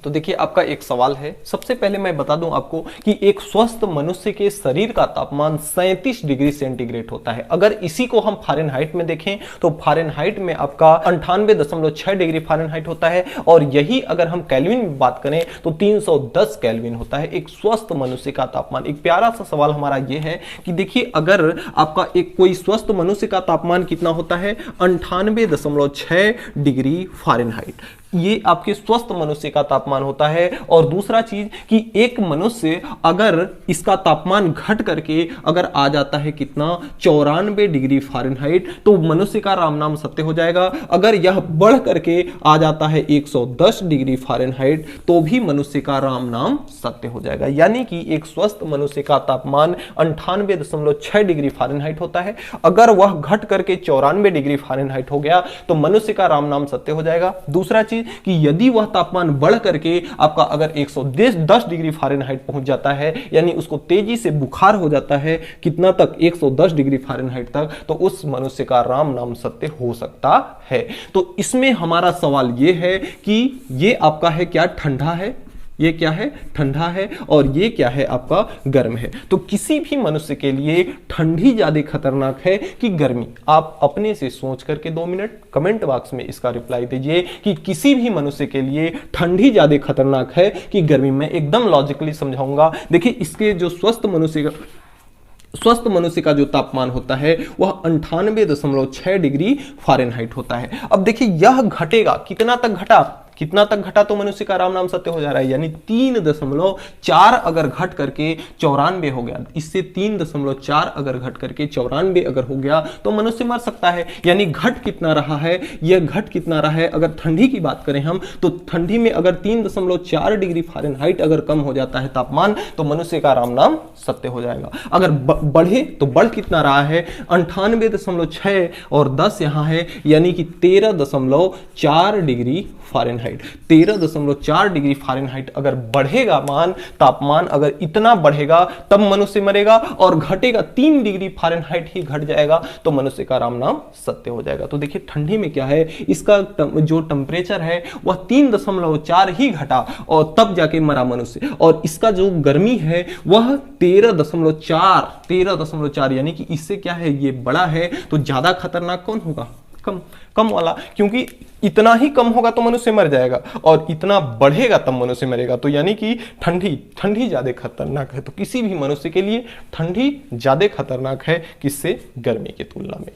तो देखिए आपका एक सवाल है। सबसे पहले मैं बता दूं आपको कि एक स्वस्थ मनुष्य के शरीर का तापमान 37 डिग्री सेंटीग्रेड होता है। अगर इसी को हम फारेनहाइट में देखें तो फारेनहाइट में आपका 98.6 डिग्री फारेनहाइट होता है, और यही अगर हम केल्विन में बात करें तो 310 केल्विन होता है एक स्वस्थ मनुष्य का तापमान। एक प्यारा सा सवाल हमारा यह है कि देखिए अगर आपका एक कोई स्वस्थ मनुष्य का तापमान कितना होता है 98.6 डिग्री फारेनहाइट, ये आपके स्वस्थ मनुष्य का तापमान होता है। और दूसरा चीज कि एक मनुष्य अगर इसका तापमान घट करके अगर आ जाता है कितना 94 डिग्री फारेनहाइट, तो मनुष्य का राम नाम सत्य हो जाएगा। अगर यह बढ़ करके आ जाता है 110 डिग्री फारेनहाइट तो भी मनुष्य का राम नाम सत्य हो जाएगा। यानी कि एक स्वस्थ मनुष्य का तापमान 98.6 डिग्री फारेनहाइट होता है। अगर वह घट करके 94 डिग्री फारेनहाइट हो गया तो मनुष्य का राम नाम सत्य हो जाएगा। दूसरा चीज कि यदि वह तापमान बढ़ करके आपका अगर 110 डिग्री फारेनहाइट पहुंच जाता है, यानी उसको तेजी से बुखार हो जाता है कितना तक 110 डिग्री फारेनहाइट तक, तो उस मनुष्य का राम नाम सत्य हो सकता है। तो इसमें हमारा सवाल यह है कि ये आपका है क्या ठंडा है, ये क्या है ठंडा है, और ये क्या है आपका गर्म है। तो किसी भी मनुष्य के लिए ठंडी ज्यादा खतरनाक है कि गर्मी? आप अपने से सोच करके 2 मिनट कमेंट बॉक्स में इसका रिप्लाई दीजिए कि किसी भी मनुष्य के लिए ठंडी ज्यादा खतरनाक है कि गर्मी। मैं एकदम लॉजिकली समझाऊंगा। देखिए इसके जो स्वस्थ मनुष्य का जो तापमान होता है वह 98.6 डिग्री फारेनहाइट होता है। अब देखिए यह घटेगा कितना तक घटा तो मनुष्य का राम नाम सत्य हो जा रहा है, यानी 3.4 अगर घट करके 94 हो गया, इससे 3.4 अगर घट करके 94 अगर हो गया तो मनुष्य मर सकता है। यानी घट कितना रहा है, यह घट कितना रहा है। अगर ठंडी की बात करें हम तो ठंडी में अगर 3.4 डिग्री फारेनहाइट अगर कम हो जाता है तापमान तो मनुष्य का राम नाम सत्य हो जाएगा। अगर बढ़े तो बढ़ कितना रहा है 98.6 और 10 यहां है, यानी कि 13.4 डिग्री फारेनहाइट। 13.4 डिग्री फारेनहाइट अगर बढ़ेगा तापमान अगर इतना बढ़ेगा तब मनुष्य मरेगा, और घटेगा 3 डिग्री फारेनहाइट ही घट जाएगा तो मनुष्य का राम नाम सत्य हो जाएगा। तो देखिए ठंडी में क्या है, इसका जो टेम्परेचर है वह 3.4 ही घटा और तब जाके मरा मनुष्य, और इसका जो गर्मी है वह 13.4 यानी कि इससे क्या है ये बड़ा है। तो ज्यादा खतरनाक कौन होगा? कम वाला, क्योंकि इतना ही कम होगा तो मनुष्य मर जाएगा और इतना बढ़ेगा तब मनुष्य मरेगा। तो यानी कि ठंडी ज्यादा खतरनाक है। तो किसी भी मनुष्य के लिए ठंडी ज्यादा खतरनाक है किससे? गर्मी की तुलना में।